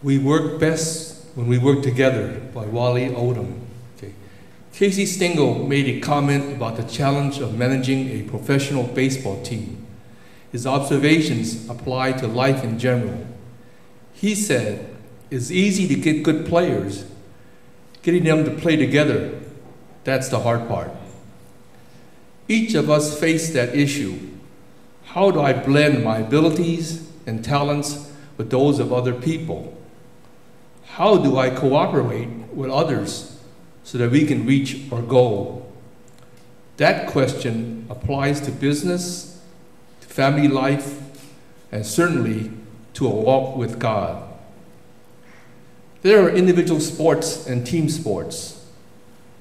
We Work Best When We Work Together by Wally Odom. Okay. Casey Stengel made a comment about the challenge of managing a professional baseball team. His observations apply to life in general. He said, "It's easy to get good players. Getting them to play together, that's the hard part." Each of us face that issue. How do I blend my abilities and talents with those of other people? How do I cooperate with others so that we can reach our goal? That question applies to business, to family life, and certainly to a walk with God. There are individual sports and team sports.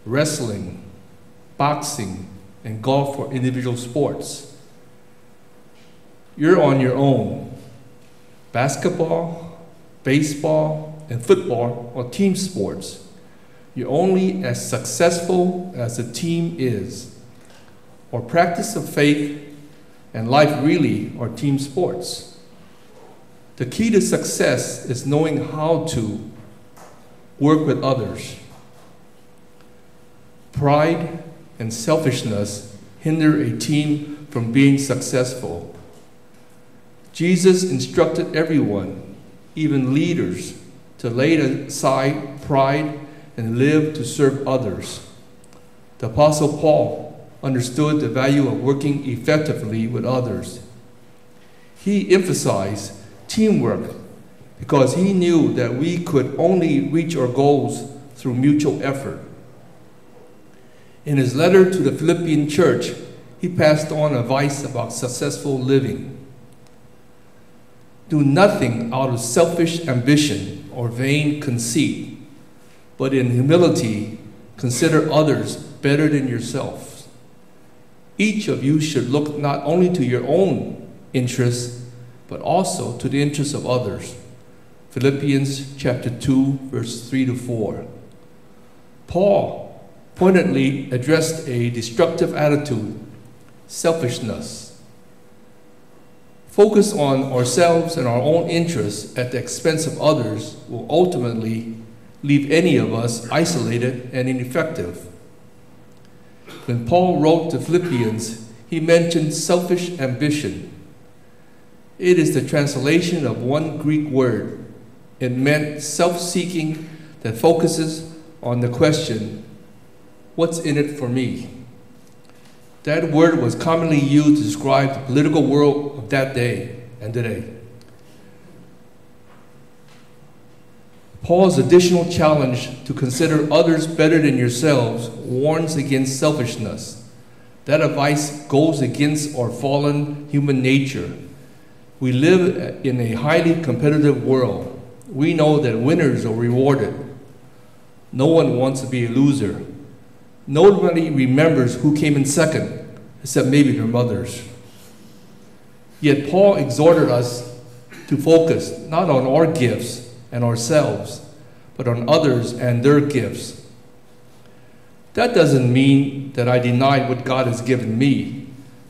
Wrestling, boxing, and golf are individual sports. You're on your own. Basketball, baseball, and football are team sports. You're only as successful as the team is. Our practice of faith and life really are team sports. The key to success is knowing how to work with others. Pride and selfishness hinder a team from being successful. Jesus instructed everyone, even leaders, to lay aside pride and live to serve others. The Apostle Paul understood the value of working effectively with others. He emphasized teamwork because he knew that we could only reach our goals through mutual effort. In his letter to the Philippian church, he passed on advice about successful living. Do nothing out of selfish ambition or vain conceit, but in humility consider others better than yourselves. Each of you should look not only to your own interests, but also to the interests of others. Philippians chapter 2, verse 3 to 4. Paul pointedly addressed a destructive attitude, selfishness. Focus on ourselves and our own interests at the expense of others will ultimately leave any of us isolated and ineffective. When Paul wrote to Philippians, he mentioned selfish ambition. It is the translation of one Greek word. It meant self-seeking that focuses on the question, what's in it for me? That word was commonly used to describe the political world of that day and today. Paul's additional challenge to consider others better than yourselves warns against selfishness. That advice goes against our fallen human nature. We live in a highly competitive world. We know that winners are rewarded. No one wants to be a loser. Nobody remembers who came in second, except maybe their mothers. Yet Paul exhorted us to focus not on our gifts and ourselves, but on others and their gifts. That doesn't mean that I deny what God has given me,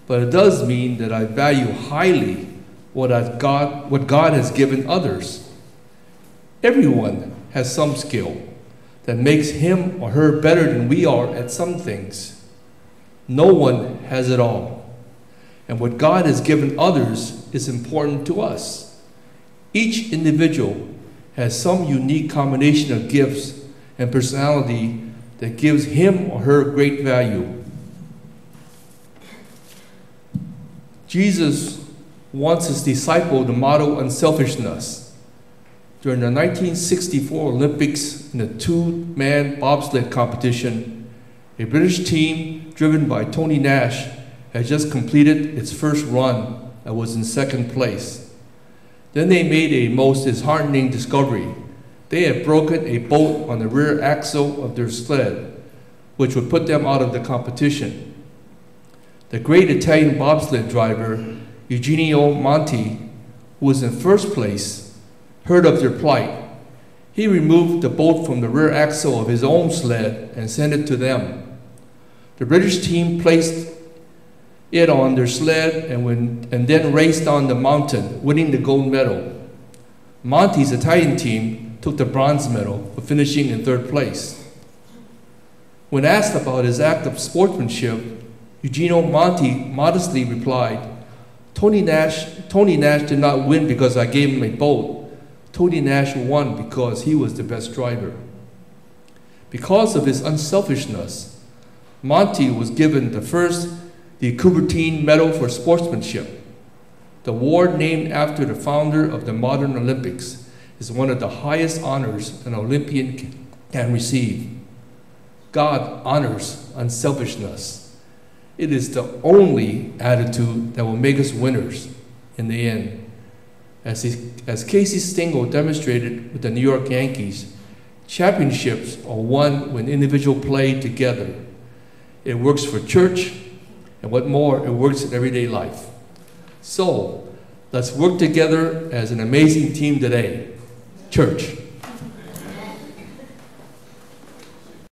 but it does mean that I value highly what God has given others. Everyone has some skill that makes him or her better than we are at some things. No one has it all. And what God has given others is important to us. Each individual has some unique combination of gifts and personality that gives him or her great value. Jesus wants his disciple to model unselfishness. During the 1964 Olympics in the two-man bobsled competition, a British team driven by Tony Nash had just completed its first run and was in second place. Then they made a most disheartening discovery. They had broken a bolt on the rear axle of their sled, which would put them out of the competition. The great Italian bobsled driver, Eugenio Monti, who was in first place, heard of their plight. He removed the bolt from the rear axle of his own sled and sent it to them. The British team placed it on their sled and then raced on the mountain, winning the gold medal. Monti's Italian team took the bronze medal for finishing in third place. When asked about his act of sportsmanship, Eugenio Monti modestly replied, Tony Nash did not win because I gave him a boat. Tony Nash won because he was the best driver. Because of his unselfishness, Monti was given the Coubertin Medal for Sportsmanship. The award, named after the founder of the modern Olympics, is one of the highest honors an Olympian can receive. God honors unselfishness. It is the only attitude that will make us winners in the end. As Casey Stengel demonstrated with the New York Yankees, championships are won when individuals play together. It works for church, and what more, it works in everyday life. So, let's work together as an amazing team today. Church.